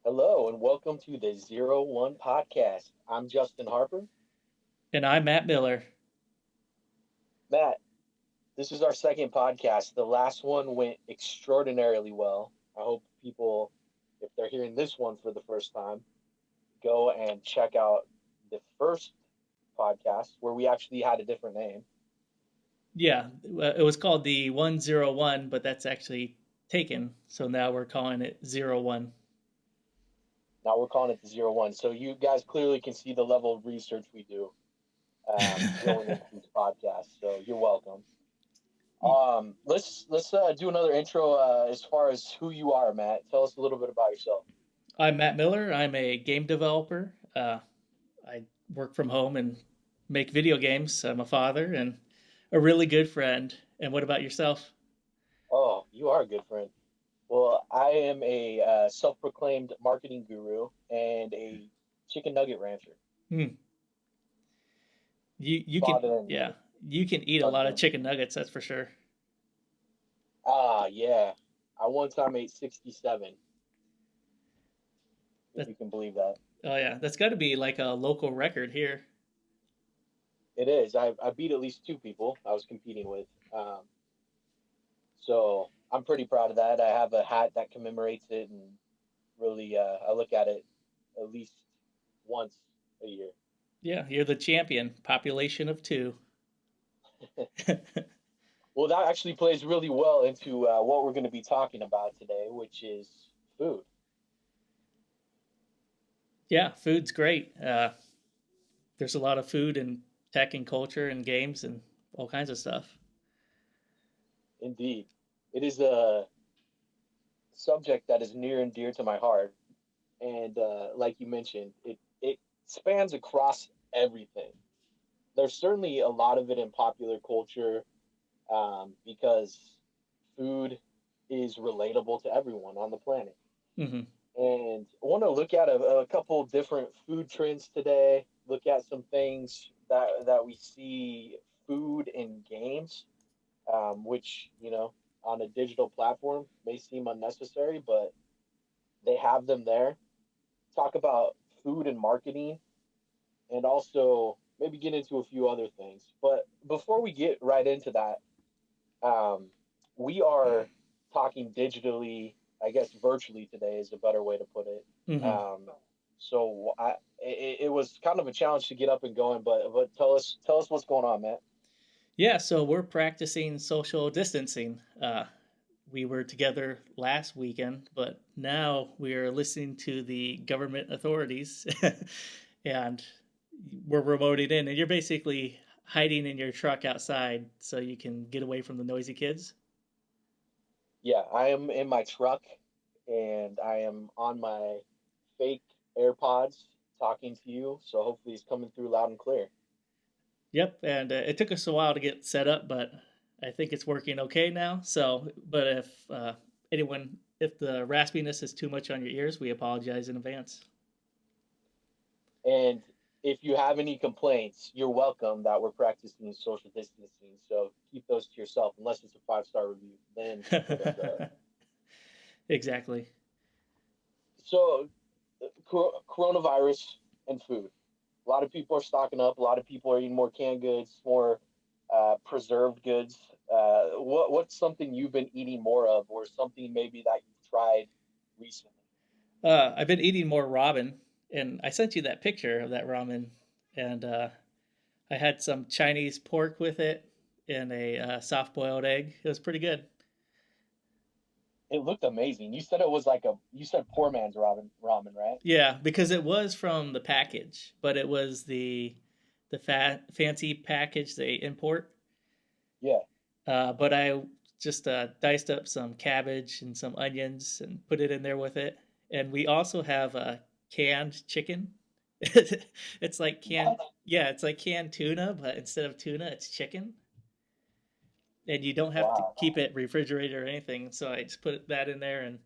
Hello and welcome to the Zero1 podcast. I'm Justin Harper. And I'm Matt Miller. Matt, this is our second podcast. The last one went extraordinarily well. I hope people, if they're hearing this one for the first time, go and check out the first podcast where we actually had a different name. Yeah, it was called the 101, but that's actually taken. So now we're calling it 01. Now we're calling it the Zero 1. So you guys clearly can see the level of research we do going into these podcasts. So you're welcome. Let's do another intro as far as who you are, Matt. Tell us a little bit about yourself. I'm Matt Miller. I'm a game developer. I work from home and make video games. I'm a father and a really good friend. And what about yourself? Oh, you are a good friend. Well, I am a self-proclaimed marketing guru and a chicken nugget rancher. Hmm. You can Father and yeah you can eat a lot of husband. chicken nuggets. That's for sure. Ah, yeah. I one time ate 67, if That you can believe that. oh yeah, that's got to be like a local record here. It is. I beat at least two people I was competing with. So I'm pretty proud of that. I have a hat that commemorates it, and really, I look at it at least once a year. Yeah, you're the champion. Population of two. Well, that actually plays really well into what we're going to be talking about today, which is food. Yeah, food's great. There's a lot of food and tech and culture and games and all kinds of stuff. Indeed, it is a subject that is near and dear to my heart, and like you mentioned, it spans across everything. There's certainly a lot of it in popular culture because food is relatable to everyone on the planet. Hmm. And I want to look at a couple different food trends today. Look at some things that we see food in games, which on a digital platform may seem unnecessary, but they have them there. Talk about food and marketing, and also maybe get into a few other things. But before we get right into that, um, we are talking digitally, I guess virtually today is a better way to put it. Hmm. So it was kind of a challenge to get up and going, but tell us what's going on, Matt. Yeah, so we're practicing social distancing. We were together last weekend, but now we are listening to the government authorities and we're remoting in. And you're basically hiding in your truck outside so you can get away from the noisy kids. Yeah, I am in my truck and I am on my fake AirPods talking to you, so hopefully it's coming through loud and clear. Yep, and it took us a while to get set up, but I think it's working okay now. So, but if if the raspiness is too much on your ears, we apologize in advance. And if you have any complaints, you're welcome that we're practicing social distancing. So keep those to yourself, unless it's a 5-star review. Then hit us up. Exactly. So, coronavirus and food. A lot of people are stocking up. A lot of people are eating more canned goods, more preserved goods. What's something you've been eating more of, or something maybe that you've tried recently? I've been eating more ramen, and I sent you that picture of that ramen, and I had some Chinese pork with it and a soft boiled egg. It was pretty good. It looked amazing. You said it was like you said poor man's ramen, right? Yeah, because it was from the package, but it was the fancy package they import. Yeah. But I just diced up some cabbage and some onions and put it in there with it. And we also have canned chicken. It's like canned, What? yeah, it's like canned tuna, but instead of tuna, it's chicken. And you don't have to Wow. keep it refrigerated or anything. So I just put that in there. And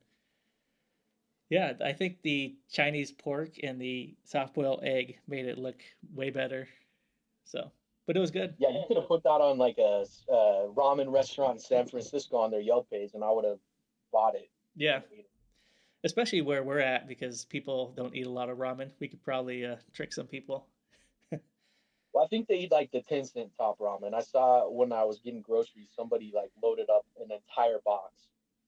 yeah, I think the Chinese pork and the soft boiled egg made it look way better. So, but it was good. Yeah, you could have put that on like a ramen restaurant in San Francisco on their Yelp page, and I would have bought it Yeah. and ate it. especially where we're at because people don't eat a lot of ramen. We could probably trick some people. Well, I think they eat like the 10-cent top ramen. I saw when I was getting groceries, somebody like loaded up an entire box.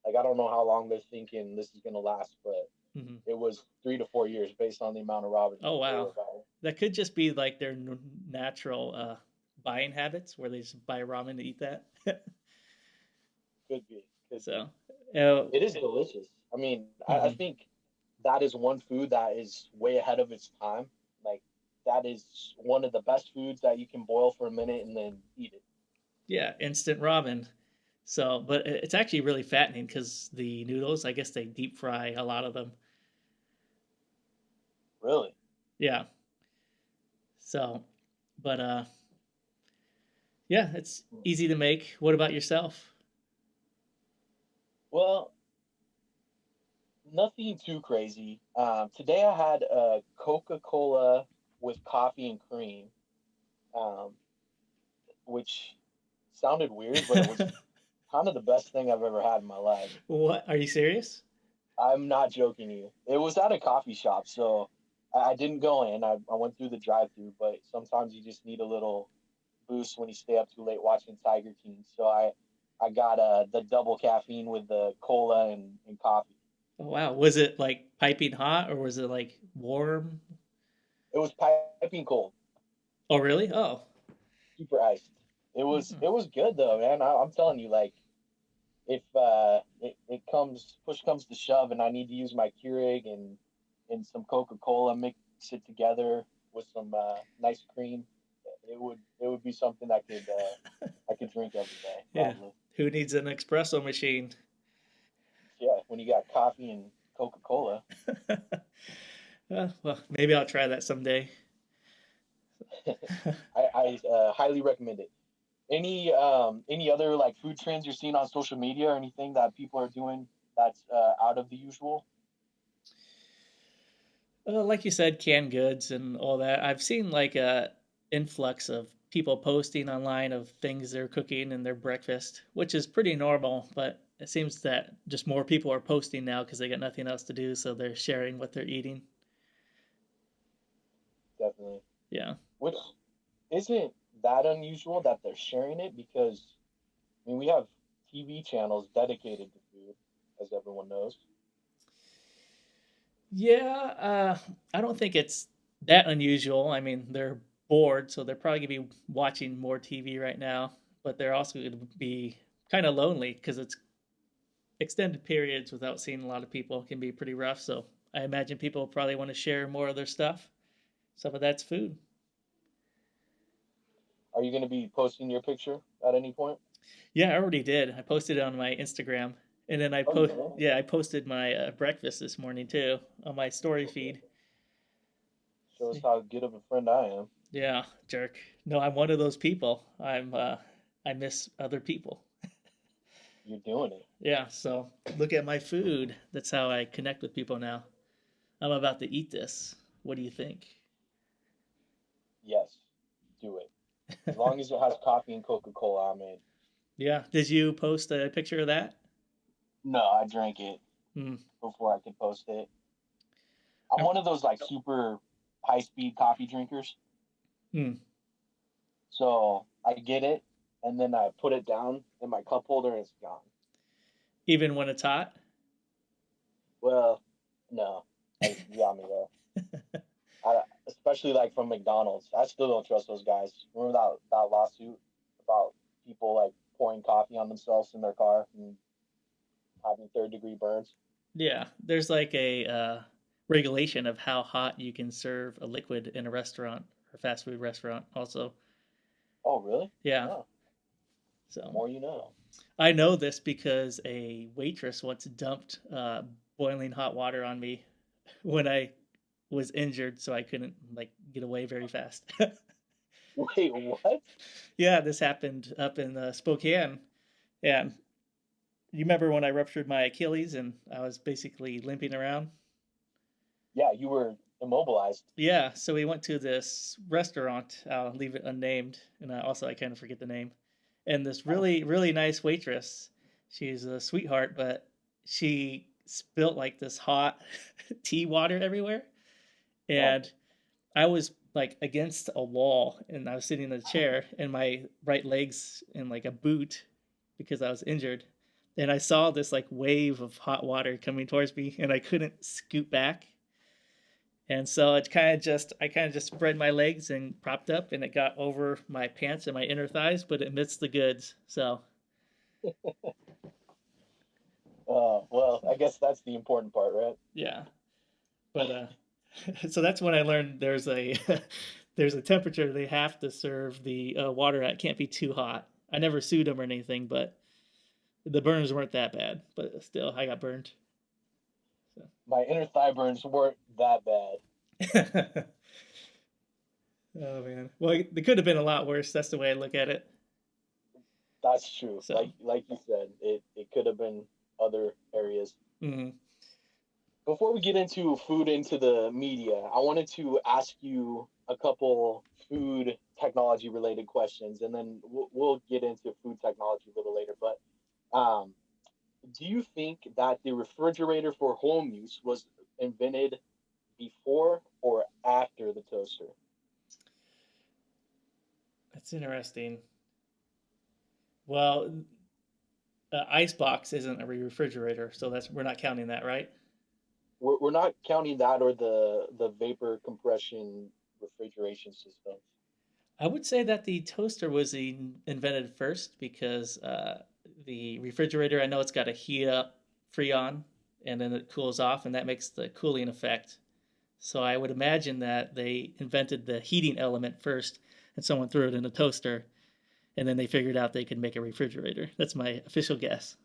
Like I don't know how long they're thinking this is gonna last, but Hmm. it was 3 to 4 years based on the amount of ramen Oh they wow, were buying. that could just be like their natural buying habits, where they just buy ramen to eat that. Could be, could So, be. uh, It is delicious. I mean, I mhm. think that is one food that is way ahead of its time. Like that is one of the best foods that you can boil for a minute and then eat it. Yeah, instant ramen. So, but it's actually really fattening because the noodles, I guess they deep fry a lot of them. Really? Yeah. So, but yeah, it's easy to make. What about yourself? Well, nothing too crazy. Today I had a Coca Cola with coffee and cream, um, which sounded weird, but it was kind of the best thing I've ever had in my life. What? Are you serious? I'm not joking you. It was at a coffee shop, so I didn't go in. I went through the drive-through, but sometimes you just need a little boost when you stay up too late watching Tiger King. So I got the double caffeine with the cola and coffee. Oh, wow. Was it like piping hot or was it like warm? It was piping cold, Oh, really? Oh. super iced. It was Mm-mm. it was good though, man. I'm telling you, like if it comes push comes to shove, and I need to use my Keurig and some Coca Cola, mix it together with some nice cream, it would be something I could drink every day Yeah. probably. Who needs an espresso machine? Yeah, when you got coffee and Coca Cola. Well, maybe I'll try that someday. I highly recommend it. Any other like food trends you're seeing on social media or anything that people are doing that's out of the usual? Like you said, canned goods and all that. I've seen like a influx of people posting online of things they're cooking in their breakfast, which is pretty normal. But it seems that just more people are posting now because they got nothing else to do, so they're sharing what they're eating. Definitely. Yeah. Which isn't that unusual that they're sharing it because I mean we have TV channels dedicated to food, as everyone knows. Yeah, I don't think it's that unusual. I mean, they're bored, so they're probably gonna be watching more TV right now, but they're also gonna be kind of lonely because it's extended periods without seeing a lot of people can be pretty rough. So I imagine people probably want to share more of their stuff. Some of that's food. Are you going to be posting your picture at any point? Yeah, I already did. I posted it on my Instagram, and then Oh, you did? yeah, I posted my breakfast this morning too on my story Okay. feed. Shows how good of a friend I am. Yeah, jerk. No, I'm one of those people. I miss other people. You're doing it. Yeah, so look at my food. That's how I connect with people now. I'm about to eat this. What do you think? Yes, do it. As long as it has coffee and Coca Cola, I'm in. Yeah. Did you post a picture of that? No, I drank it Hmm. before I could post it. I'm one of those like super high speed coffee drinkers. Hmm. So I get it and then I put it down in my cup holder and it's gone. Even when it's hot? Well, no, you got me there. Especially like from McDonald's. I still don't trust those guys. Remember that lawsuit about people like pouring coffee on themselves in their car and having third-degree burns? Yeah. There's like a regulation of how hot you can serve a liquid in a restaurant or fast food restaurant. Also, Oh, really? yeah. Oh, the So more you know. I know this because a waitress once dumped boiling hot water on me when I was injured, so I couldn't like get away very fast. Wait, what? Yeah, this happened up in Spokane. Yeah, you remember when I ruptured my Achilles and I was basically limping around? Yeah, you were immobilized. Yeah, so we went to this restaurant. I'll leave it unnamed, and I kind of forget the name. And this Oh, really nice waitress. She's a sweetheart, but she spilt like this hot tea water everywhere, Oh, and I was like against a wall, and I was sitting in a chair, and my right leg's in like a boot because I was injured, and I saw this like wave of hot water coming towards me, and I couldn't scoot back, and so I kind of just spread my legs and propped up, and it got over my pants and my inner thighs, but it missed the goods. So well, I guess that's the important part, right? yeah, but so that's when I learned there's a there's a temperature they have to serve the water at. It can't be too hot. I never sued them or anything, but the burns weren't that bad. But still, I got burned. My inner thigh burns weren't that bad. So. Oh man. Well, they could have been a lot worse. That's the way I look at it. That's true. So. Like you said, it could have been other areas. Mm-hmm. Before we get into food into the media, I wanted to ask you a couple food technology related questions, and then we'll get into food technology a little later. But um, do you think that the refrigerator for home use was invented before or after the toaster? That's interesting. Well, ice box isn't a refrigerator, so that's we're not counting that, right? We're not counting that or the vapor compression refrigeration systems. I would say that the toaster was invented first because the refrigerator, I know it's got a heat up freon and then it cools off, and that makes the cooling effect. So I would imagine that they invented the heating element first and someone threw it in a toaster, and then they figured out they could make a refrigerator. That's my official guess.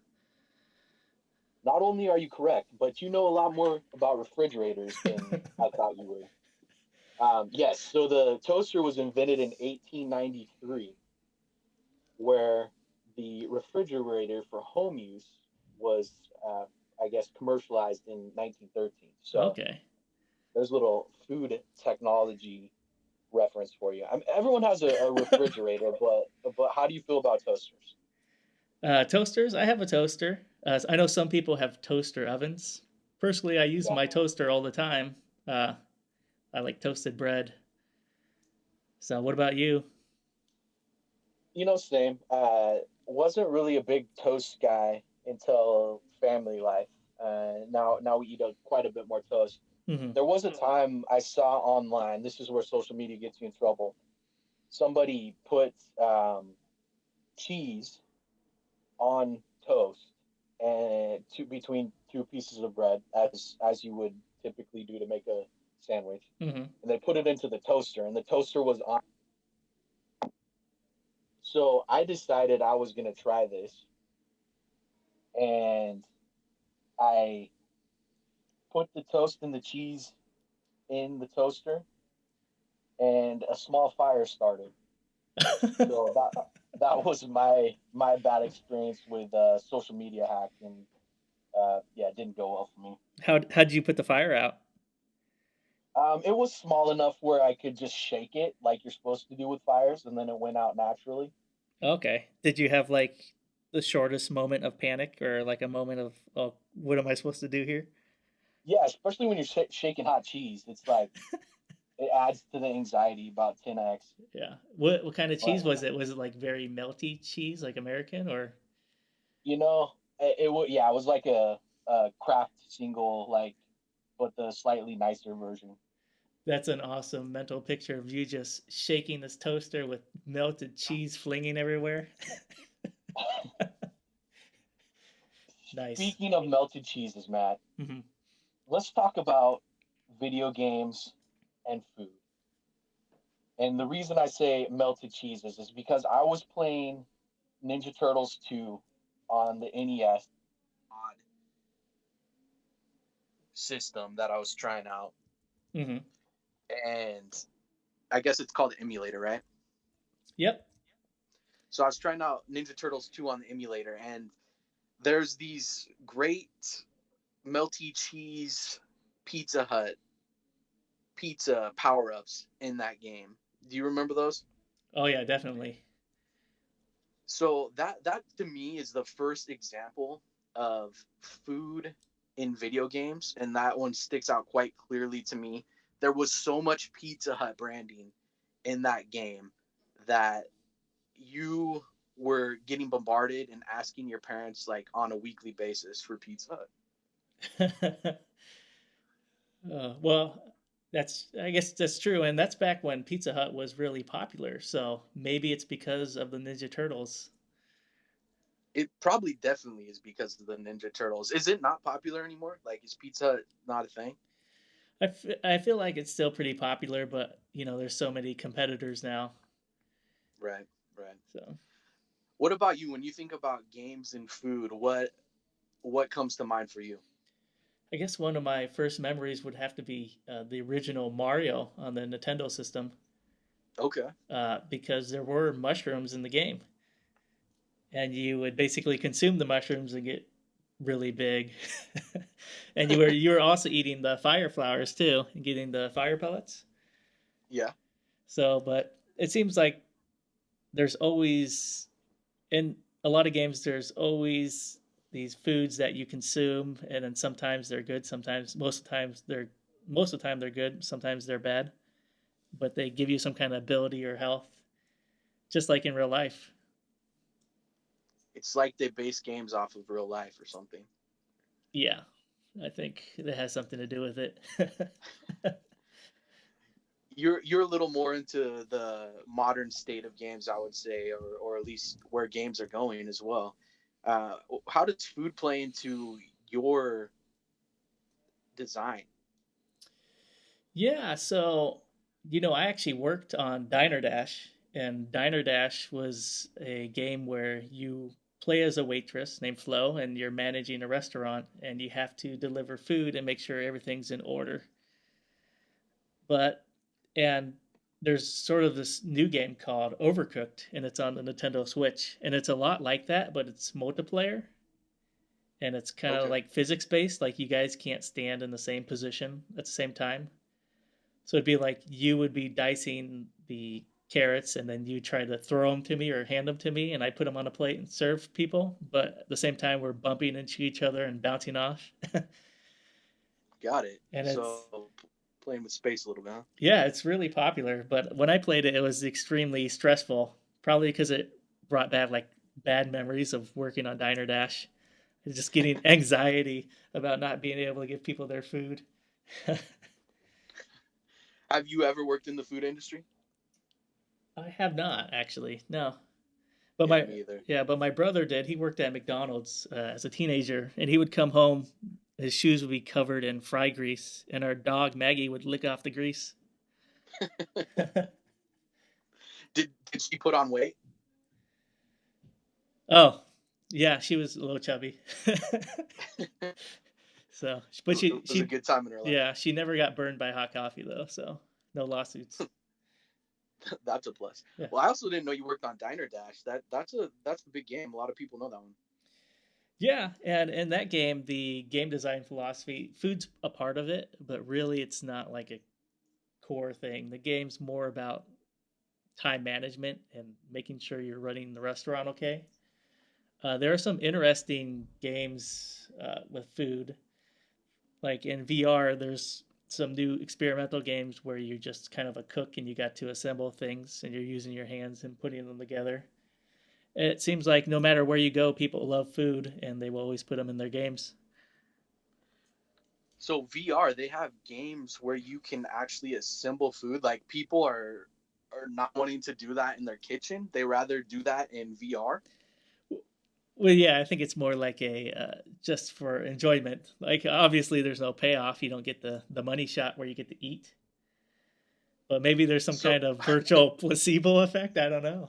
Not only are you correct, but you know a lot more about refrigerators than I thought you would. Yes, so the toaster was invented in 1893, where the refrigerator for home use was, I guess, commercialized in 1913. So Okay. there's a little food technology reference for you. Everyone has a refrigerator, but how do you feel about toasters? Toasters, I have a toaster. I know some people have toaster ovens. Personally, I use Yeah, my toaster all the time. Uh, I like toasted bread. So, what about you? same. Wasn't really a big toast guy until family life. Now we eat quite a bit more toast. Mm-hmm. There was a time I saw online. This is where social media gets you in trouble. Somebody put cheese on toast and between two pieces of bread, as you would typically do to make a sandwich, Mm-hmm. and they put it into the toaster, and the toaster was on. So I decided I was gonna try this, and I put the toast and the cheese in the toaster, and a small fire started. So that was my bad experience with social media hack, and yeah, it didn't go well for me. How'd you put the fire out? It was small enough where I could just shake it like you're supposed to do with fires, and then it went out naturally. Okay. Did you have like the shortest moment of panic, or like a moment of, oh, what am I supposed to do here? Yeah, especially when you're shaking hot cheese, it's like it adds to the anxiety about 10x. Yeah. What kind of cheese But was it? Was it like very melty cheese, like American, or? you know, it was yeah, it was like a craft single, like, but the slightly nicer version. That's an awesome mental picture of you just shaking this toaster with melted cheese flinging everywhere. Nice. Speaking of melted cheeses, Matt, Hmm. let's talk about video games and food. And the reason I say melted cheeses is because I was playing Ninja Turtles 2 on the NES odd system that I was trying out. Hmm. And I guess it's called emulator, right? Yep. So I was trying out Ninja Turtles 2 on the emulator, and there's these great melty cheese Pizza Hut pizza power ups in that game. Do you remember those? Oh yeah, definitely. So that to me is the first example of food in video games, and that one sticks out quite clearly to me. There was so much Pizza Hut branding in that game that you were getting bombarded and asking your parents like on a weekly basis for Pizza Hut. Well, that's I guess that's true, and that's back when Pizza Hut was really popular. So maybe it's because of the Ninja Turtles. It probably definitely is because of the Ninja Turtles. Is it not popular anymore? Like, is Pizza Hut not a thing? I feel like it's still pretty popular, but there's so many competitors now. Right, right. So What about you? When you think about games and food, what comes to mind for you? I guess one of my first memories would have to be the original Mario on the Nintendo system, Okay. because there were mushrooms in the game, and you would basically consume the mushrooms and get really big. And you were also eating the fire flowers too, and getting the fire pellets. Yeah. So, but it seems like there's always in a lot of games there's always these foods that you consume, and then sometimes they're good, sometimes most of the time they're good, sometimes they're bad, but they give you some kind of ability or health, just like in real life. It's like they base games off of real life or something. Yeah, I think it has something to do with it. You're a little more into the modern state of games, I would say, or at least where games are going as well. How does food play into your design? Yeah, so I actually worked on Diner Dash, and Diner Dash was a game where you play as a waitress named Flo, and you're managing a restaurant, and you have to deliver food and make sure everything's in order. But and there's sort of this new game called Overcooked, and it's on the Nintendo Switch, and it's a lot like that, but it's multiplayer, and it's kind of Okay, like physics based, like you guys can't stand in the same position at the same time. So it'd be like you would be dicing the carrots, and then you try to throw them to me or hand them to me, and I put them on a plate and serve people. But at the same time, we're bumping into each other and bouncing off. got it. And it's So playing with space a little bit, huh? yeah, it's really popular. But when I played it, it was extremely stressful. Probably because it brought back like bad memories of working on Diner Dash. Just getting anxiety about not being able to give people their food. Have you ever worked in the food industry? I have not actually. No. But Yeah, my me either. yeah, but my brother did. He worked at McDonald's as a teenager, and he would come home. His shoes would be covered in fry grease, and our dog Maggie would lick off the grease. Did she put on weight? Oh, yeah, she was a little chubby. So, but It was a good time in her life. yeah, she never got burned by hot coffee though. So, no lawsuits. That's a plus. Yeah. Well, I also didn't know you worked on Diner Dash. That's a big game. A lot of people know that one. Yeah, and in that game, the game design philosophy, food's a part of it, but really it's not like a core thing. The game's more about time management and making sure you're running the restaurant okay. There are some interesting games with food. Like in VR, there's some new experimental games where you're just kind of a cook and you got to assemble things and you're using your hands and putting them together. It seems like no matter where you go, people love food and they will always put them in their games. So VR, they have games where you can actually assemble food. Like people are not wanting to do that in their kitchen. They rather do that in VR. Well, yeah, I think it's more like a just for enjoyment. Like obviously, there's no payoff. You don't get the money shot where you get to eat. But maybe there's some So kind of virtual placebo effect. I don't know.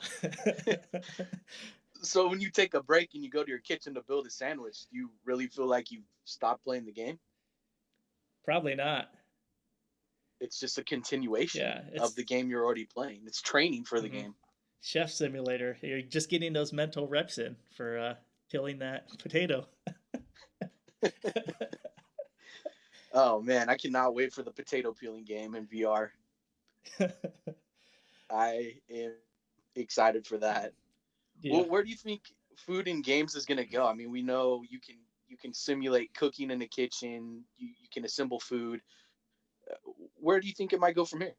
so when you take a break and you go to your kitchen to build a sandwich, do you really feel like you've stopped playing the game? Probably not. It's just a continuation Yeah, of it's the game you're already playing. It's training for the mhm. game. Chef Simulator. You're just getting those mental reps in for killing that potato. Oh man, I cannot wait for the potato peeling game in VR. I am excited for that. Yeah. Well, where do you think food in games is going to go? I mean, we know you can simulate cooking in the kitchen. You can assemble food. Uh, where do you think it might go from here?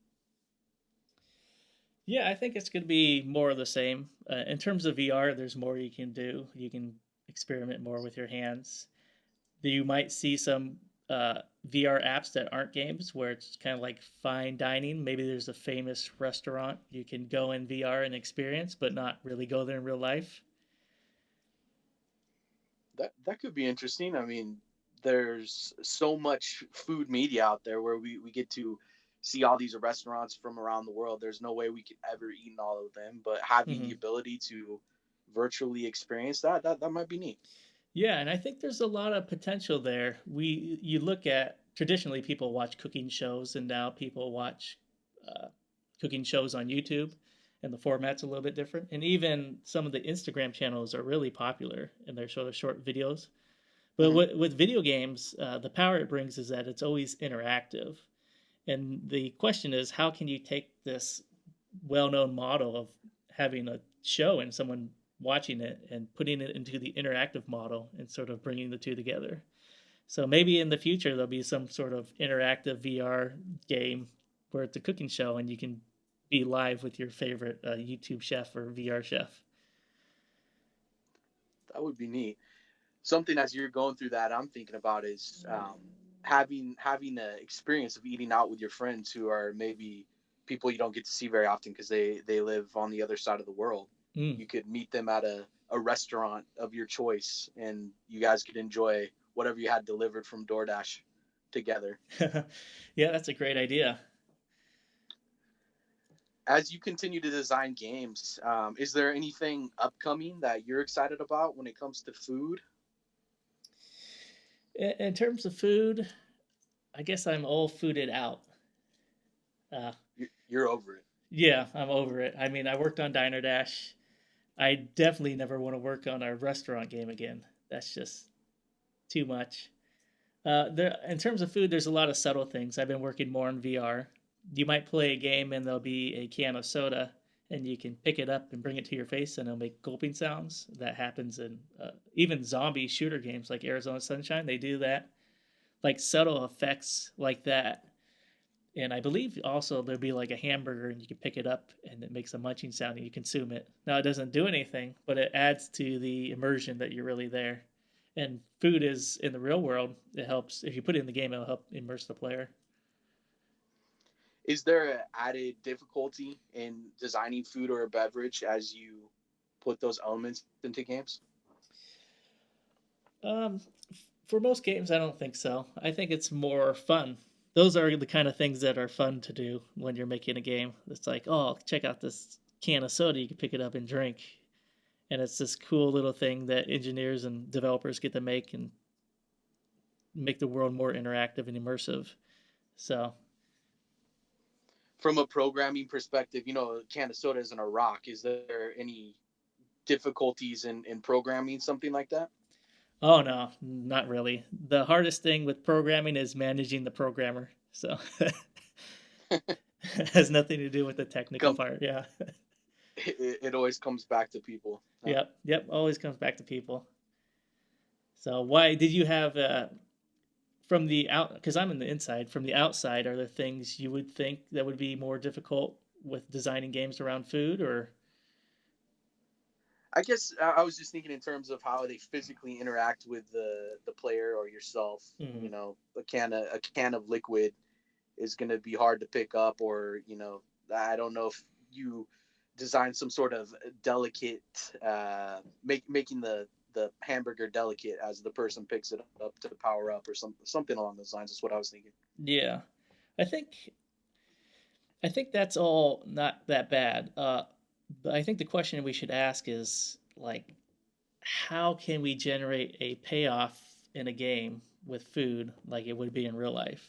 Yeah, I think it's going to be more of the same. In terms of VR, there's more you can do. You can experiment more with your hands. You might see some VR apps that aren't games where it's kind of like fine dining. Maybe there's a famous restaurant you can go in VR and experience, but not really go there in real life. That could be interesting. I mean, there's so much food media out there where we get to see all these restaurants from around the world. There's no way we could ever eat in all of them, but having the Mm-hmm. ability to virtually experience that might be neat. Yeah, and I think there's a lot of potential there. You look at traditionally people watch cooking shows, and now people watch uh, cooking shows on YouTube, and the format's a little bit different. And even some of the Instagram channels are really popular, and they're sort of short videos. But Mm-hmm. with video games, the power it brings is that it's always interactive. And the question is, how can you take this well-known model of having a show and someone watching it and putting it into the interactive model and sort of bringing the two together? So maybe in the future there'll be some sort of interactive VR game where it's a cooking show and you can be live with your favorite YouTube chef or VR chef. That would be neat. Something as you're going through that, I'm thinking about is having the experience of eating out with your friends who are maybe people you don't get to see very often because they live on the other side of the world. Mm. You could meet them at a restaurant of your choice, and you guys could enjoy whatever you had delivered from DoorDash together. Yeah, that's a great idea. As you continue to design games, is there anything upcoming that you're excited about when it comes to food? In terms of food, I guess I'm all fooded out. Uh, You're over it. yeah, I'm over it. I mean, I worked on Diner Dash. I definitely never want to work on a restaurant game again. That's just too much. In terms of food, there's a lot of subtle things. I've been working more on VR. You might play a game and there'll be a can of soda, and you can pick it up and bring it to your face, and it'll make gulping sounds. That happens in even zombie shooter games like Arizona Sunshine. They do that, like subtle effects like that. And I believe also there'll be like a hamburger and you can pick it up and it makes a munching sound and you consume it. Now it doesn't do anything, but it adds to the immersion that you're really there. And food is in the real world, it helps. If you put it in the game, it'll help immerse the player. Is there an added difficulty in designing food or a beverage as you put those elements into games? Um, for most games, I don't think so. I think it's more fun. Those are the kind of things that are fun to do when you're making a game. It's like, oh, check out this can of soda. You can pick it up and drink. And it's this cool little thing that engineers and developers get to make and make the world more interactive and immersive. So, From a programming perspective, a can of soda isn't a rock. Is there any difficulties in programming something like that? oh no, not really. The hardest thing with programming is managing the programmer. So, it has nothing to do with the technical Come, part. Yeah. it always comes back to people. Huh? Yep. Yep. Always comes back to people. So, why did you have from the out? Because I'm in the inside. From the outside, are there things you would think that would be more difficult with designing games around food, or? I guess I was just thinking in terms of how they physically interact with the player or yourself. Mm-hmm. A can of liquid is going to be hard to pick up, or I don't know if you design some sort of delicate, making the hamburger delicate as the person picks it up to power up or something along those lines. Is what I was thinking. Yeah, I think I think that's all not that bad. But I think the question we should ask is like, how can we generate a payoff in a game with food like it would be in real life?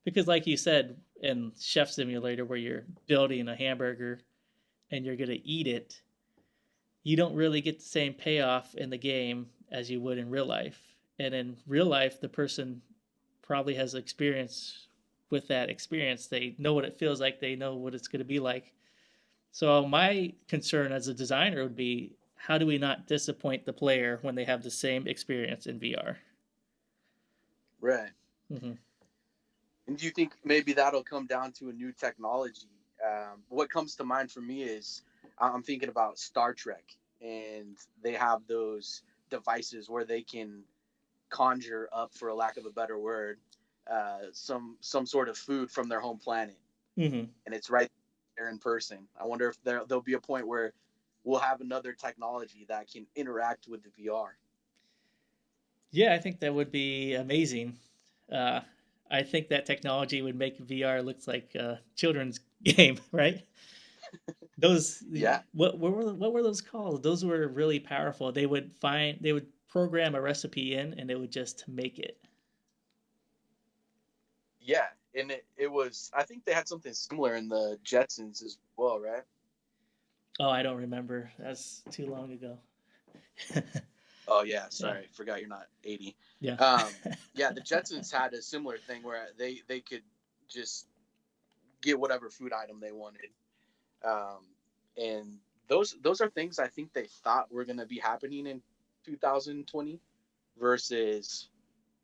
Because, like you said in Chef Simulator, where you're building a hamburger and you're gonna eat it, you don't really get the same payoff in the game as you would in real life. And in real life, the person probably has experience with that experience. They know what it feels like. They know what it's going to be like. So my concern as a designer would be, how do we not disappoint the player when they have the same experience in VR? Right. Hmm. And do you think maybe that'll come down to a new technology? What comes to mind for me is I'm thinking about Star Trek, and they have those devices where they can conjure up, for a lack of a better word, some sort of food from their home planet, Hmm. and it's right there in person. I wonder if there'll be a point where we'll have another technology that can interact with the VR. Yeah, I think that would be amazing. Uh, I think that technology would make VR looks like a children's game, right? Those Yeah, what were those called? Those were really powerful. They would program a recipe in and it would just make it. yeah, and it was. I think they had something similar in the Jetsons as well, right? Oh, I don't remember. That's too long ago. Oh yeah, Yeah. sorry, forgot you're not 80. Yeah. Yeah, the Jetsons had a similar thing where they could just get whatever food item they wanted, and those are things I think they thought were going to be happening in 2020 versus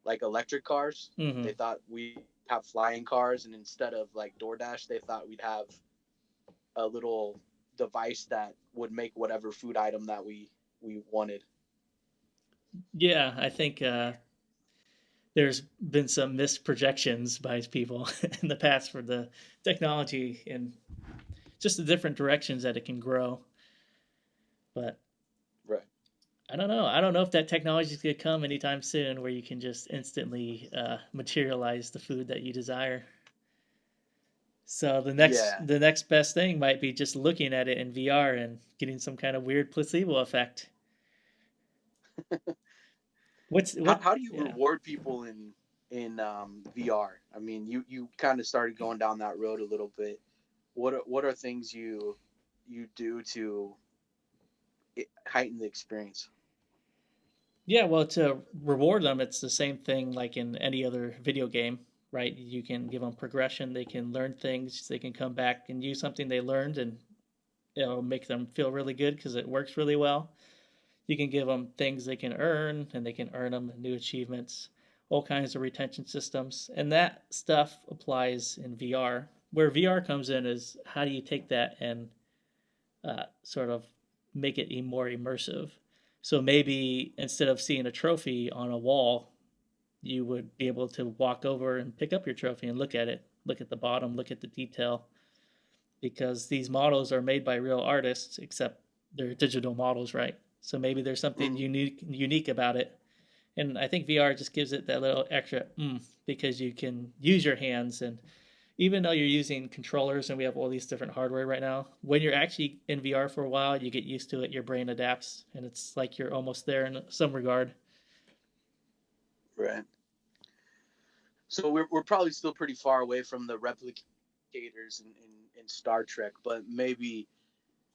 like electric cars. They Hmm. thought we have flying cars, and instead of like DoorDash, they thought we'd have a little device that would make whatever food item that we wanted. Yeah, I think there's been some missed projections by people in the past for the technology and just the different directions that it can grow. But Right. I don't know. I don't know if that technology is going to come anytime soon where you can just instantly materialize the food that you desire. So Yeah. the next best thing might be just looking at it in VR and getting some kind of weird placebo effect. What's what? How do you Yeah. reward people in VR? I mean, you kind of started going down that road a little bit. What are things you do to heighten the experience? Yeah, well, to reward them, it's the same thing like in any other video game, right? You can give them progression, they can learn things, they can come back and use something they learned, and it'll make them feel really good because it works really well. You can give them things they can earn, and they can earn them new achievements, all kinds of retention systems. And that stuff applies in VR. Where VR comes in is how do you take that and sort of make it more immersive? So maybe instead of seeing a trophy on a wall, you would be able to walk over and pick up your trophy and look at it, look at the bottom, look at the detail, because these models are made by real artists, except they're digital models, right? So maybe there's something Mm-hmm. unique about it, and I think VR just gives it that little extra because you can use your hands, and even though you're using controllers and we have all these different hardware right now, when you're actually in VR for a while, you get used to it. Your brain adapts, and it's like you're almost there in some regard. Right. So we're probably still pretty far away from the replicators in Star Trek, but maybe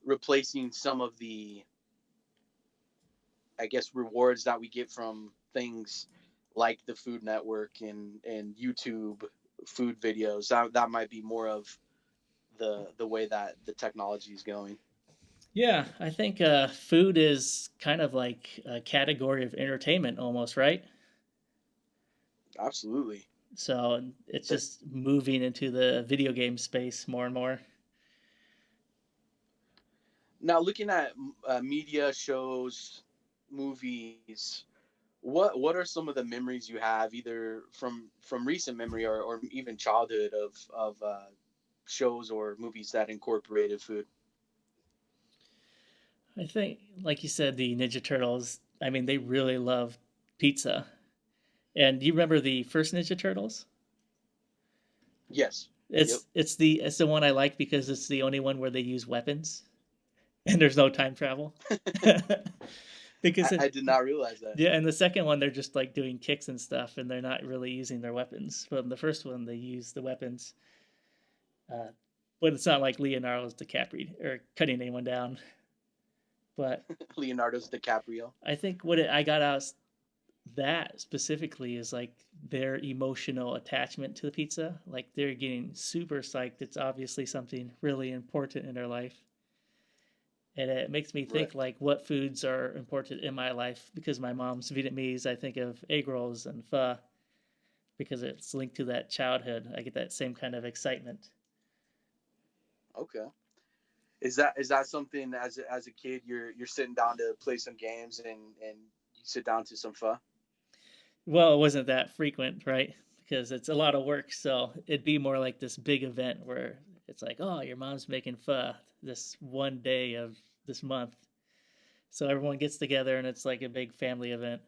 replacing some of the, I guess, rewards that we get from things like the Food Network and YouTube food videos. That might be more of the way that the technology is going. Yeah, I think food is kind of like a category of entertainment almost, right? Absolutely. So it's That, just moving into the video game space more and more. now, looking at media shows, movies, what are some of the memories you have, either from recent memory or even childhood of shows or movies that incorporated food? I think, like you said, the Ninja Turtles, I mean, they really love pizza. And do you remember the first Ninja Turtles? Yes. Yep. It's the one I like because it's the only one where they use weapons and there's no time travel. because I it, did not realize that. yeah, and the second one they're just like doing kicks and stuff, and they're not really using their weapons. But in the first one, they use the weapons. Uh, but it's not like Leonardo's DiCaprio or cutting anyone down. But Leonardo's DiCaprio. I think I got out of that specifically is like their emotional attachment to the pizza. Like they're getting super psyched. It's obviously something really important in their life. And it makes me think Right. like what foods are important in my life because my mom's Vietnamese. I think of egg rolls and pho. because it's linked to that childhood. I get that same kind of excitement. Okay. Is that something as a kid you're sitting down to play some games and you sit down to some pho? Well, it wasn't that frequent, right? Because it's a lot of work, so it'd be more like this big event where it's like, oh, your mom's making pho this one day of this month, so everyone gets together and it's like a big family event.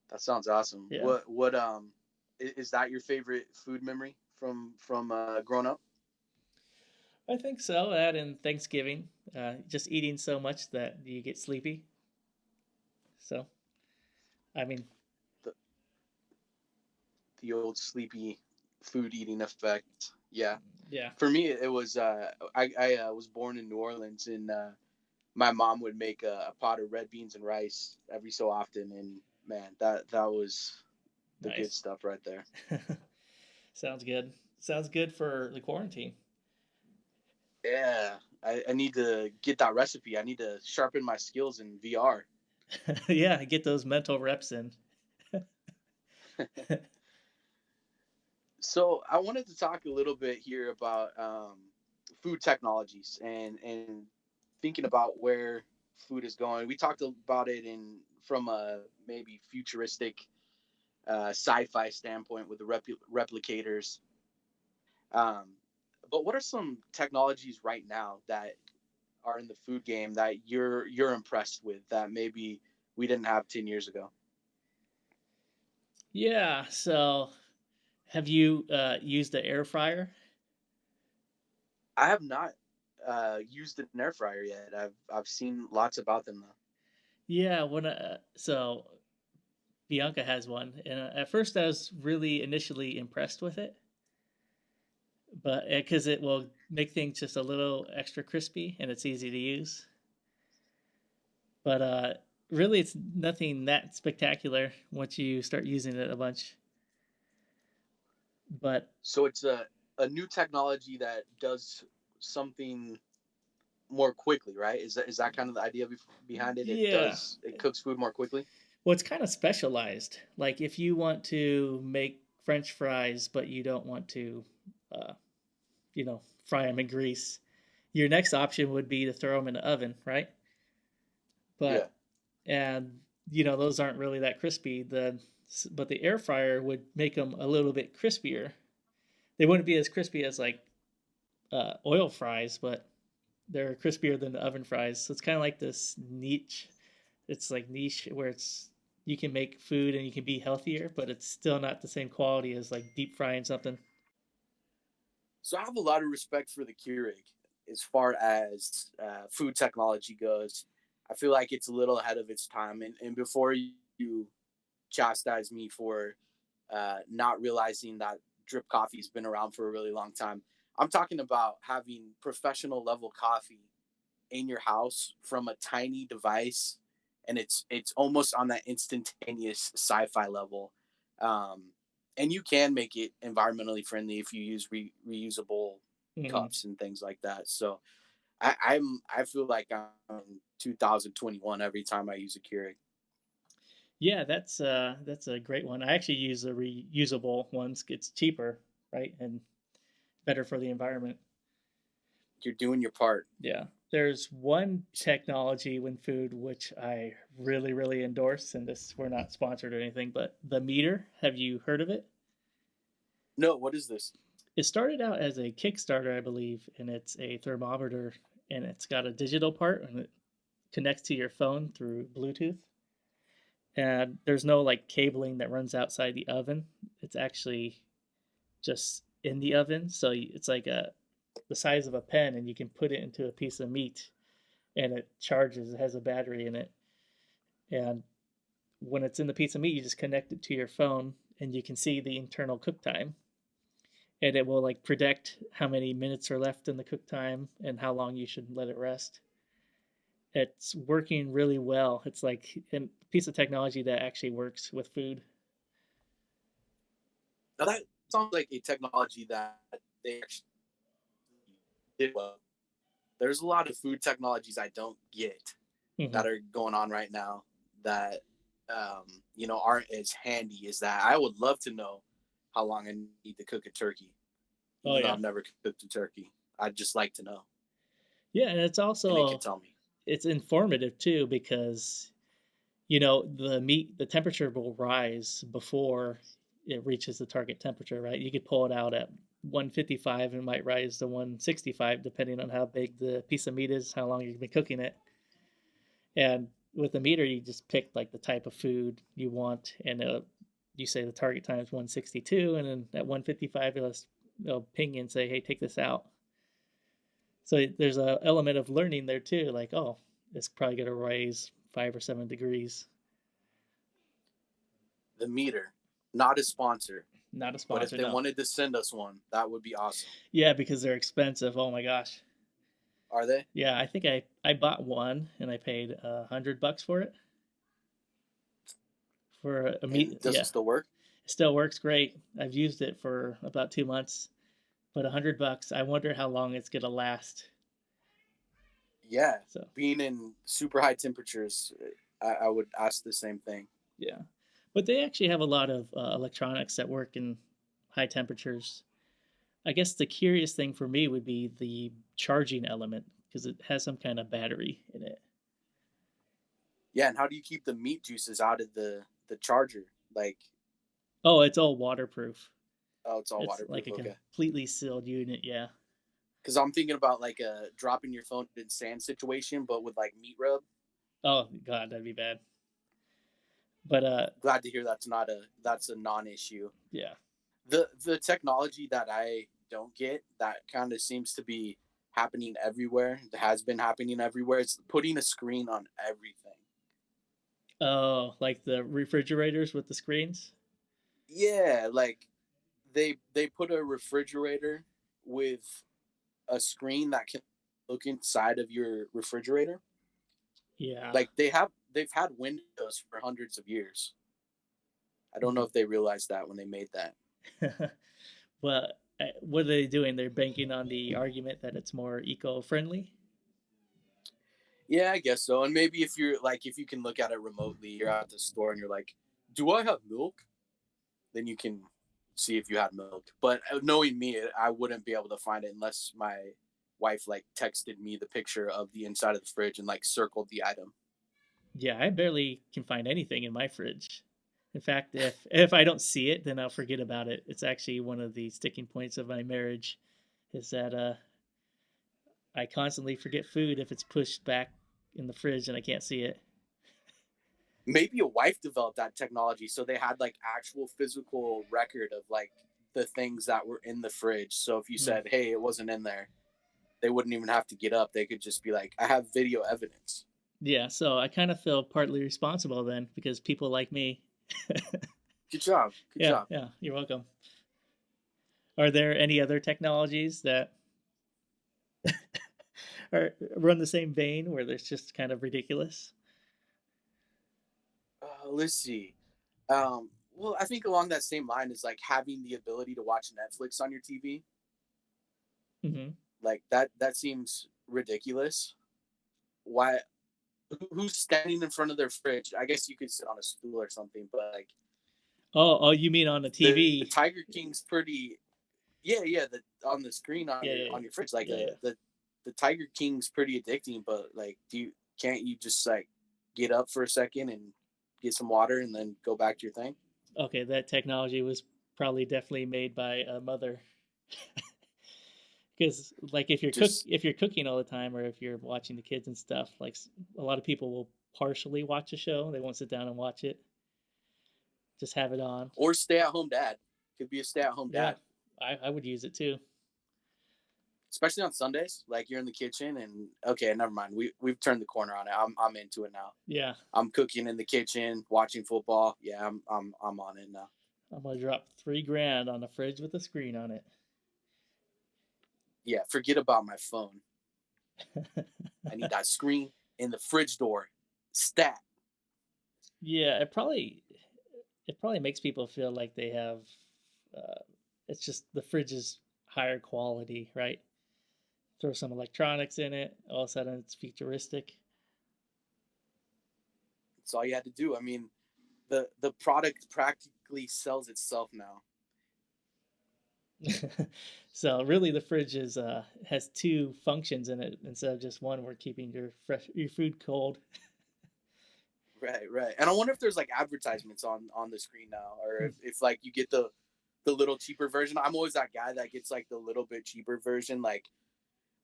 That sounds awesome. Yeah, What is that your favorite food memory from growing up? I think so. That and Thanksgiving, just eating so much that you get sleepy. So, I mean, The the old sleepy food eating effect. Yeah. yeah, For me, it was I was born in New Orleans, and my mom would make a pot of red beans and rice every so often, and man, that was the good nice. stuff right there. Sounds good. Sounds good for the quarantine. Yeah, I need to get that recipe. I need to sharpen my skills in VR. Yeah, get those mental reps in. So I wanted to talk a little bit here about food technologies and thinking about where food is going. We talked about it in from a maybe futuristic sci-fi standpoint with the replicators. Um, but what are some technologies right now that are in the food game that you're impressed with that maybe we didn't have 10 years ago? Yeah. So, have you used the air fryer? I have not used an air fryer yet. I've seen lots about them though. Yeah. So Bianca has one, and at first I was really initially impressed with it, but because it will make things just a little extra crispy and it's easy to use. But really, it's nothing that spectacular once you start using it a bunch. But So it's a new technology that does something more quickly, right? Is that kind of the idea behind it? yeah, It cooks food more quickly. well, it's kind of specialized. Like if you want to make French fries, but you don't want to, uh, fry them in grease, your next option would be to throw them in the oven, right? Yeah. But and those aren't really that crispy. But the air fryer would make them a little bit crispier. They wouldn't be as crispy as like oil fries, but they're crispier than the oven fries. So it's kind of like this niche. It's like niche where it's you can make food and you can be healthier, but it's still not the same quality as like deep frying something. So I have a lot of respect for the Keurig as far as food technology goes. I feel like it's a little ahead of its time. And before you chastise me for not realizing that drip coffee's been around for a really long time, I'm talking about having professional level coffee in your house from a tiny device, and it's almost on that instantaneous sci-fi level. Um, and you can make it environmentally friendly if you use reusable Mm-hmm. cups and things like that. So I feel like I'm in 2021 every time I use a Keurig. Yeah, that's a great one. I actually use the reusable ones. It's cheaper, right, and better for the environment. You're doing your part. Yeah. There's one technology in food which I really, really endorse, and this we're not sponsored or anything, but the meter. Have you heard of it? No, what is this? It started out as a Kickstarter, I believe, and it's a thermometer, and it's got a digital part, and it connects to your phone through Bluetooth. And there's no like cabling that runs outside the oven. It's actually just in the oven, so it's like the size of a pen, and you can put it into a piece of meat, and it charges. It has a battery in it, and when it's in the piece of meat, you just connect it to your phone, and you can see the internal cook time, and it will like predict how many minutes are left in the cook time and how long you should let it rest. It's working really well. It's like a piece of technology that actually works with food. Now that sounds like a technology that they actually did well. There's a lot of food technologies I don't get that Hmm. are going on right now that aren't as handy as that. I would love to know how long I need to cook a turkey, Oh even though yeah, I've never cooked a turkey. I'd just like to know, yeah, and it's and it also could tell me. it's informative too because the temperature will rise before it reaches the target temperature, right? You could pull it out at 155 and it might rise to 165 depending on how big the piece of meat is, how long you've been cooking it. And with the meter, you just pick like the type of food you want, and you say the target time is 162, and then at 155 it'll ping you and say, "Hey, take this out." So there's a element of learning there too, like, oh, it's probably going to rise 5 or 7 degrees. The meter, not a sponsor, Not a but if sponsor, they no. wanted to send us one, that would be awesome. Yeah, because they're expensive. Oh my gosh. Are they? Yeah, I think I bought one and I paid $100 for it for a meat. And does Yeah, it still work? it still works great. I've used it for about 2 months, but $100. I wonder how long it's gonna last. Yeah, So being in super high temperatures, I would ask the same thing. yeah, but they actually have a lot of electronics that work in high temperatures. I guess the curious thing for me would be the charging element because it has some kind of battery in it. Yeah, and how do you keep the meat juices out of the charger? Like, Oh, it's all waterproof. oh, it's all It's like waterproof. a Okay. completely sealed unit. Yeah. Because I'm thinking about like a dropping your phone in sand situation, but with like meat rub. Oh God, that'd be bad. But Glad to hear that's a non-issue. yeah. The technology that I don't get that kind of seems to be happening everywhere. It has been happening everywhere. It's putting a screen on everything. Oh, like the refrigerators with the screens. Yeah, like they put a refrigerator with a screen that can look inside of your refrigerator. Yeah. Like they've had windows for hundreds of years. I don't know Mm. if they realized that when they made that. But what are they doing? They're banking on the argument that it's more eco-friendly. Yeah, I guess so. And maybe if you can look at it remotely, you're at the store and you're like, "Do I have milk?" Then you can see if you had milk. But knowing me, I wouldn't be able to find it unless my wife like texted me the picture of the inside of the fridge and like circled the item. Yeah, I barely can find anything in my fridge. In fact, if I don't see it, then I'll forget about it. It's actually one of the sticking points of my marriage, is that I constantly forget food if it's pushed back in the fridge and I can't see it. Maybe a wife developed that technology so they had like actual physical record of like the things that were in the fridge. So if you Mm. said, "Hey, it wasn't in there," they wouldn't even have to get up. They could just be like, "I have video evidence." Yeah, so I kind of feel partly responsible then because people like me. Good job. Good Yeah, job. yeah, you're welcome. Are there any other technologies that are run the same vein where it's just kind of ridiculous? Let's see. Well, I think along that same line is like having the ability to watch Netflix on your TV. Hmm. Like that seems ridiculous. Why? Who's standing in front of their fridge? I guess you could sit on a stool or something, but like Oh, you mean on the the TV? Tiger King's pretty. Yeah, yeah. The on the screen Yeah, yeah, on your fridge, like yeah, yeah. the Tiger King's pretty addicting. But like, can't you just like get up for a second and get some water and then go back to your thing? Okay, that technology was probably definitely made by a mother. Because like Just if you're cooking all the time or if you're watching the kids and stuff, like a lot of people will partially watch a show. They won't sit down and watch it. Just have it on. or stay at home dad. Could be a stay at home Yeah, dad, I would use it too. especially on Sundays. Like you're in the kitchen and okay, never mind. We've turned the corner on it. I'm into it now. Yeah, I'm cooking in the kitchen, watching football. Yeah, I'm on it now. I'm gonna drop 3 grand on a fridge with a screen on it. Yeah, forget about my phone. I need that screen in the fridge door. Stat. Yeah, it probably makes people feel like they have. Uh, it's just the fridge is higher quality, right? Throw some electronics in it, all of a sudden it's futuristic. That's all you had to do. I mean, the product practically sells itself now. So really, the fridge is has two functions in it instead of just one. We're keeping your food cold. Right, right. And I wonder if there's like advertisements on the screen now, or if like you get the little cheaper version. I'm always that guy that gets like the little bit cheaper version. Like,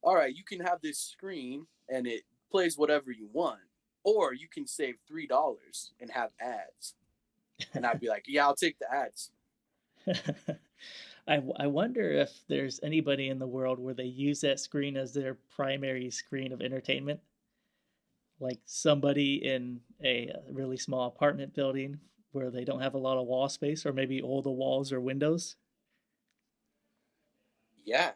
all right, you can have this screen and it plays whatever you want, or you can save $3 and have ads. And I'd be like, yeah, I'll take the ads. I wonder if there's anybody in the world where they use that screen as their primary screen of entertainment. Like somebody in a really small apartment building where they don't have a lot of wall space, or maybe all the walls are windows. Yeah,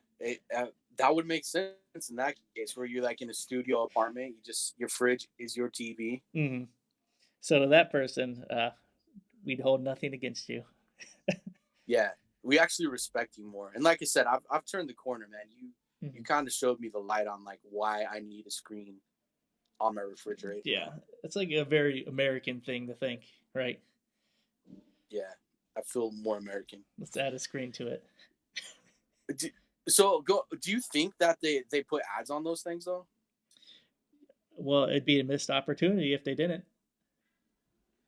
that would make sense in that case, where you're like in a studio apartment. You just your fridge is your TV. Mm-hmm. So to that person, we'd hold nothing against you. Yeah, we actually respect you more. And like I said, I've turned the corner, man. You kind of showed me the light on like why I need a screen on my refrigerator. Yeah, it's like a very American thing to think, right? Yeah, I feel more American. Let's add a screen to it. Do you think that they put ads on those things though? Well, it'd be a missed opportunity if they didn't.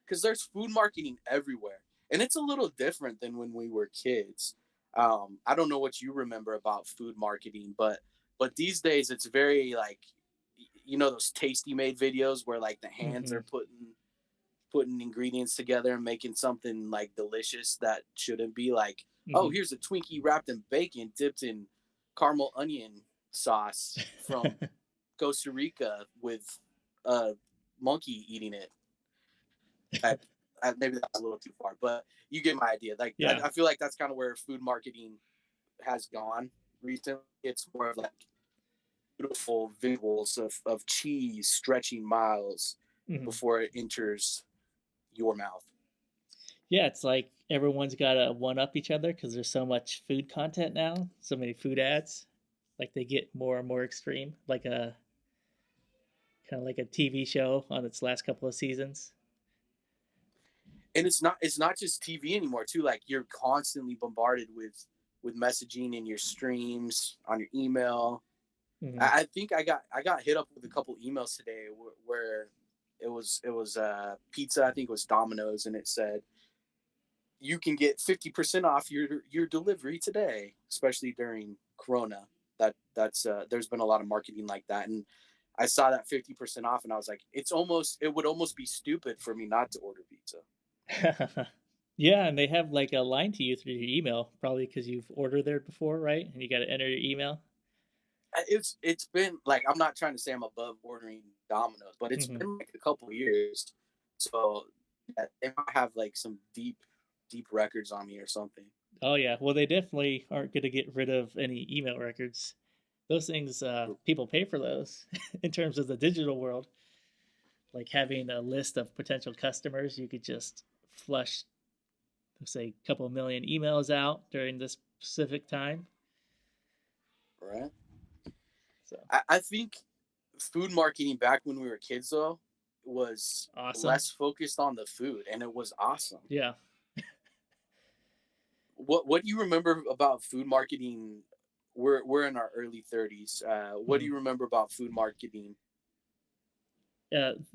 Because there's food marketing everywhere, and it's a little different than when we were kids. I don't know what you remember about food marketing, but these days it's very like, you know, those Tasty Made videos where like the hands are putting ingredients together and making something like delicious that shouldn't be like, oh, here's a Twinkie wrapped in bacon dipped in caramel onion sauce from Costa Rica with a monkey eating it. Maybe that's a little too far, but you get my idea. Like, yeah. I feel like that's kind of where food marketing has gone recently. It's more of like beautiful visuals of cheese stretching miles before it enters your mouth. Yeah, it's like everyone's got to one up each other because there's so much food content now, so many food ads. Like they get more and more extreme, like a kind of like a TV show on its last couple of seasons. And it's not just TV anymore too. Like you're constantly bombarded with messaging in your streams, on your email. I think I got hit up with a couple emails today where it was pizza. I think it was Domino's, and it said you can get 50% off your delivery today, especially during Corona. That's there's been a lot of marketing like that, and I saw that 50% off, and I was like, it would almost be stupid for me not to order pizza. Yeah, and they have like a line to you through your email, probably because you've ordered there before, right? And you got to enter your email. It's been like, I'm not trying to say I'm above ordering Domino's, but it's been like a couple of years, so yeah, they might have like some deep records on me or something. Oh yeah, well they definitely aren't going to get rid of any email records. Those things, people pay for those in terms of the digital world. Like having a list of potential customers, you could just flush, say, a couple million emails out during this specific time. Right. So I think food marketing back when we were kids though was awesome. Less focused on the food, and it was awesome. Yeah. What do you remember about food marketing? We're in our early 30s. What do you remember about food marketing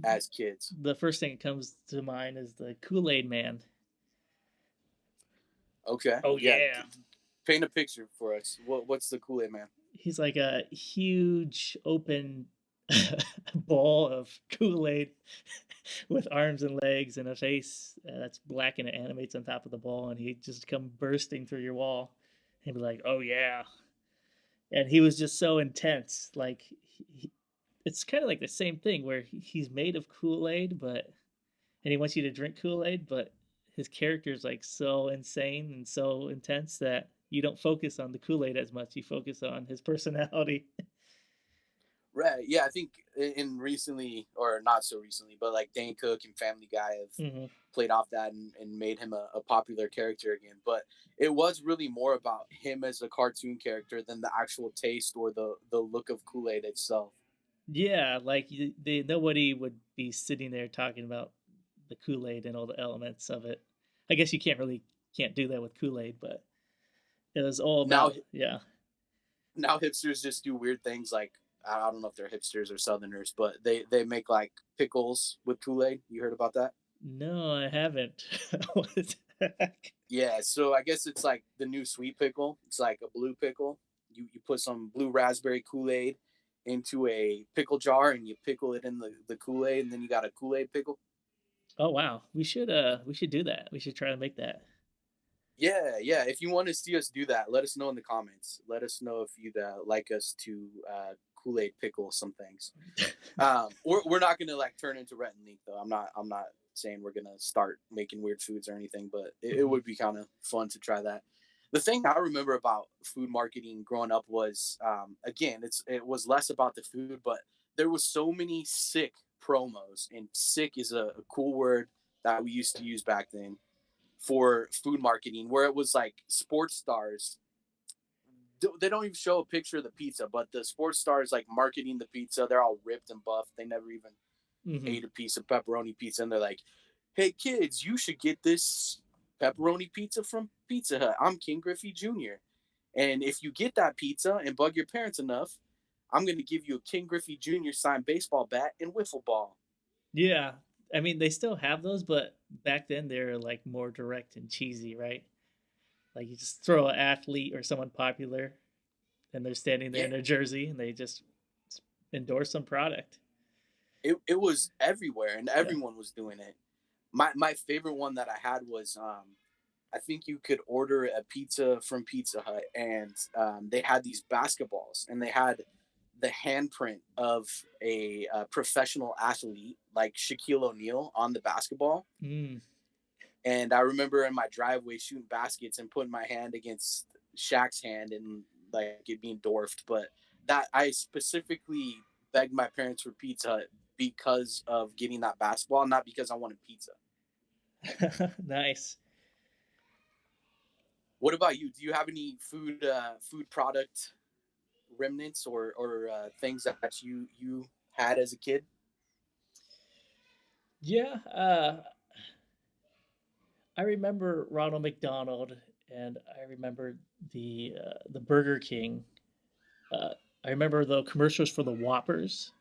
as kids? The first thing that comes to mind is the Kool-Aid Man. Okay. Oh yeah. Paint a picture for us. What's the Kool-Aid Man? He's like a huge open ball of Kool-Aid with arms and legs and a face that's black, and it animates on top of the ball, and he'd just come bursting through your wall and be like, oh yeah. And he was just so intense. Like it's kind of like the same thing where he's made of Kool-Aid, and he wants you to drink Kool-Aid, but his character is like so insane and so intense that you don't focus on the Kool-Aid as much. You focus on his personality. Right. Yeah, I think in recently, or not so recently, but like Dane Cook and Family Guy have played off that and made him a popular character again. But it was really more about him as a cartoon character than the actual taste or the look of Kool-Aid itself. Yeah, like nobody would be sitting there talking about the Kool-Aid and all the elements of it. I guess you can't do that with Kool-Aid, but it was all Now about, yeah. now hipsters just do weird things like, I don't know if they're hipsters or southerners, but they make like pickles with Kool-Aid. You heard about that? No, I haven't. What the heck? Yeah, so I guess it's like the new sweet pickle. It's like a blue pickle. You put some blue raspberry Kool-Aid into a pickle jar and you pickle it in the Kool-Aid, and then you got a Kool-Aid pickle. Oh wow, we should do that. We should try to make that. Yeah, yeah. If you want to see us do that, let us know in the comments. Let us know if you'd like us to Kool-Aid pickle some things. We're not gonna like turn into Rhett and Link though. I'm not saying we're gonna start making weird foods or anything, but it would be kind of fun to try that. The thing I remember about food marketing growing up was, again, it was less about the food, but there was so many sick promos, and sick is a cool word that we used to use back then for food marketing, where it was like sports stars. They don't even show a picture of the pizza, but the sports stars like marketing the pizza. They're all ripped and buff. They never even Mm-hmm. ate a piece of pepperoni pizza, and they're like, "Hey kids, you should get this pepperoni pizza from Pizza Hut. I'm King Griffey Jr. And if you get that pizza and bug your parents enough, I'm going to give you a King Griffey Jr. signed baseball bat and wiffle ball." Yeah, I mean they still have those, but back then they're like more direct and cheesy, right? Like you just throw an athlete or someone popular, and they're standing there Yeah, in their jersey, and they just endorse some product. it was everywhere, and Yeah. everyone was doing it. My favorite one that I had was, I think you could order a pizza from Pizza Hut, and they had these basketballs, and they had the handprint of a professional athlete like Shaquille O'Neal on the basketball. Mm. And I remember in my driveway shooting baskets and putting my hand against Shaq's hand and like it being dwarfed. But that I specifically begged my parents for pizza because of getting that basketball, not because I wanted pizza. Nice. What about you? Do you have any food product remnants or things that you had as a kid? Yeah, I remember Ronald McDonald, and I remember the Burger King. Uh, I remember the commercials for the Whoppers,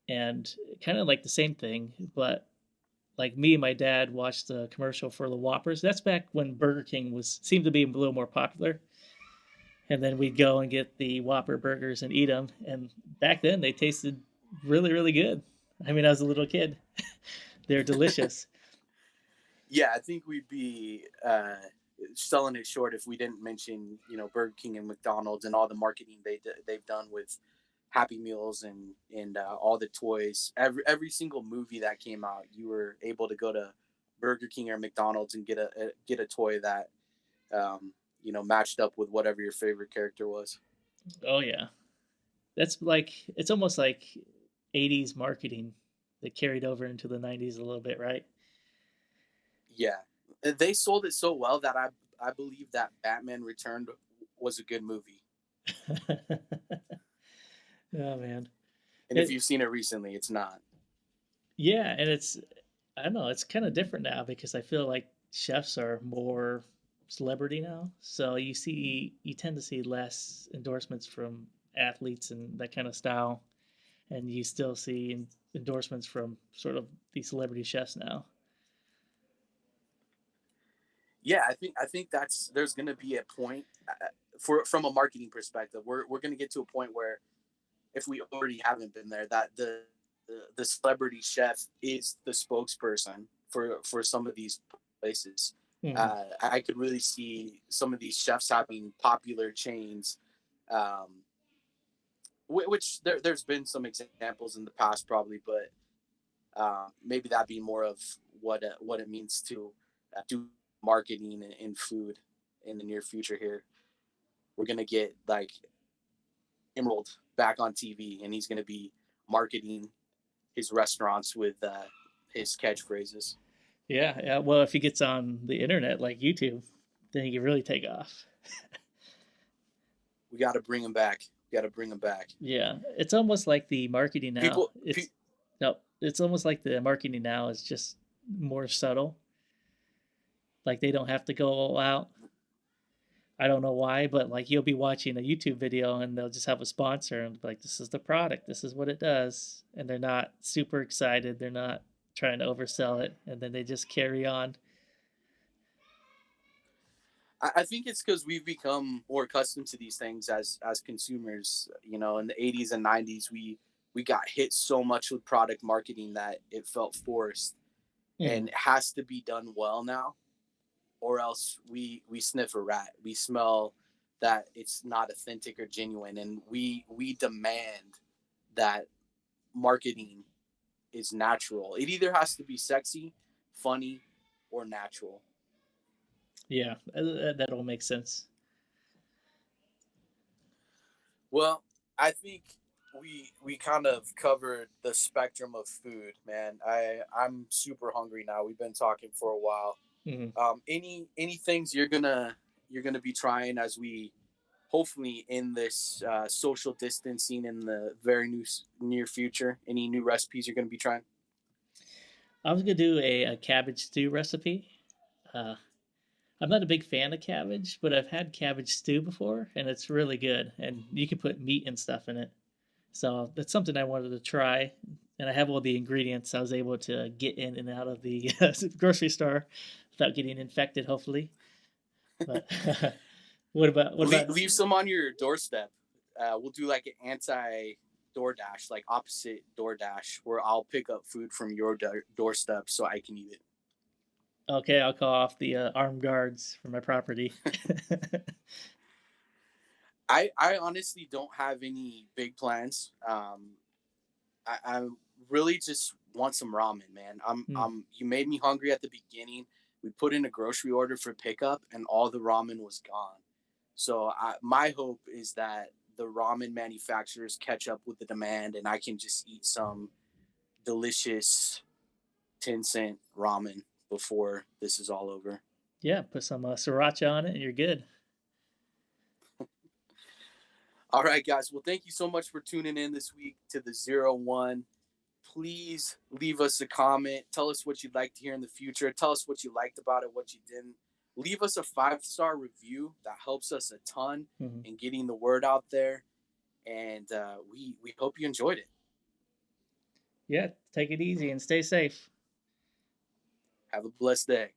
and kind of like the same thing, but like me and my dad watched the commercial for the Whoppers. That's back when Burger King was seemed to be a little more popular, and then we'd go and get the Whopper burgers and eat them. And back then, they tasted really, really good. I mean, I was a little kid. They're delicious. Yeah, I think we'd be selling it short if we didn't mention, Burger King and McDonald's and all the marketing they've done with Happy Meals and all the toys. Every single movie that came out, you were able to go to Burger King or McDonald's and get a toy that matched up with whatever your favorite character was. Oh yeah, that's like it's almost like '80s marketing that carried over into the '90s a little bit, right? Yeah, they sold it so well that I believe that Batman Returned was a good movie. Oh man, And if it, you've seen it recently, it's not. yeah, and it's I don't know, it's kind of different now because I feel like chefs are more celebrity now, so you tend to see less endorsements from athletes and that kind of style, and you still see endorsements from sort of the celebrity chefs now. Yeah, I think there's going to be a point, for from a marketing perspective. We're going to get to a point where, if we already haven't been there, that the celebrity chef is the spokesperson for some of these places. Hmm. I could really see some of these chefs having popular chains, um, which there's been some examples in the past probably, but maybe that be more of what it means to do marketing in food in the near future. Here we're gonna get like Emerald back on TV, and he's gonna be marketing his restaurants with his catchphrases. Yeah, yeah. Well, if he gets on the internet like YouTube, then he can really take off. We got to bring him back. We got to bring him back. Yeah, it's almost like the marketing now. People, It's no, it's almost like the marketing now is just more subtle. Like they don't have to go all out. I don't know why, but like you'll be watching a YouTube video and they'll just have a sponsor and be like, this is the product, this is what it does. And they're not super excited. They're not trying to oversell it. And then they just carry on. I think it's because we've become more accustomed to these things as consumers. You know, in the 80s and 90s, we got hit so much with product marketing that it felt forced, and it has to be done well now, or else we sniff a rat. We smell that it's not authentic or genuine, and we demand that marketing is natural. It either has to be sexy, funny, or natural. Yeah, that all makes sense. Well, I think we kind of covered the spectrum of food, man. I'm super hungry now. We've been talking for a while. Any things you're gonna be trying as we hopefully in this social distancing in the very near future? Any new recipes you're gonna be trying? I was gonna do a cabbage stew recipe. Uh, I'm not a big fan of cabbage, but I've had cabbage stew before, and it's really good. And you can put meat and stuff in it. So that's something I wanted to try. And I have all the ingredients. I was able to get in and out of the grocery store without getting infected, hopefully. But what about? Leave some on your doorstep. We'll do like an anti DoorDash, like opposite DoorDash, where I'll pick up food from your doorstep so I can eat it. Okay, I'll call off the armed guards for my property. I honestly don't have any big plans. I really just want some ramen, man. You made me hungry at the beginning. We put in a grocery order for pickup, and all the ramen was gone. So my hope is that the ramen manufacturers catch up with the demand, and I can just eat some delicious 10-cent ramen before this is all over. Yeah, put some sriracha on it, and you're good. All right, guys. Well, thank you so much for tuning in this week to the 01. Please leave us a comment. Tell us what you'd like to hear in the future. Tell us what you liked about it, what you didn't. Leave us a 5-star review. That helps us a ton in getting the word out there. And we hope you enjoyed it. Yeah, take it easy and stay safe. Have a blessed day.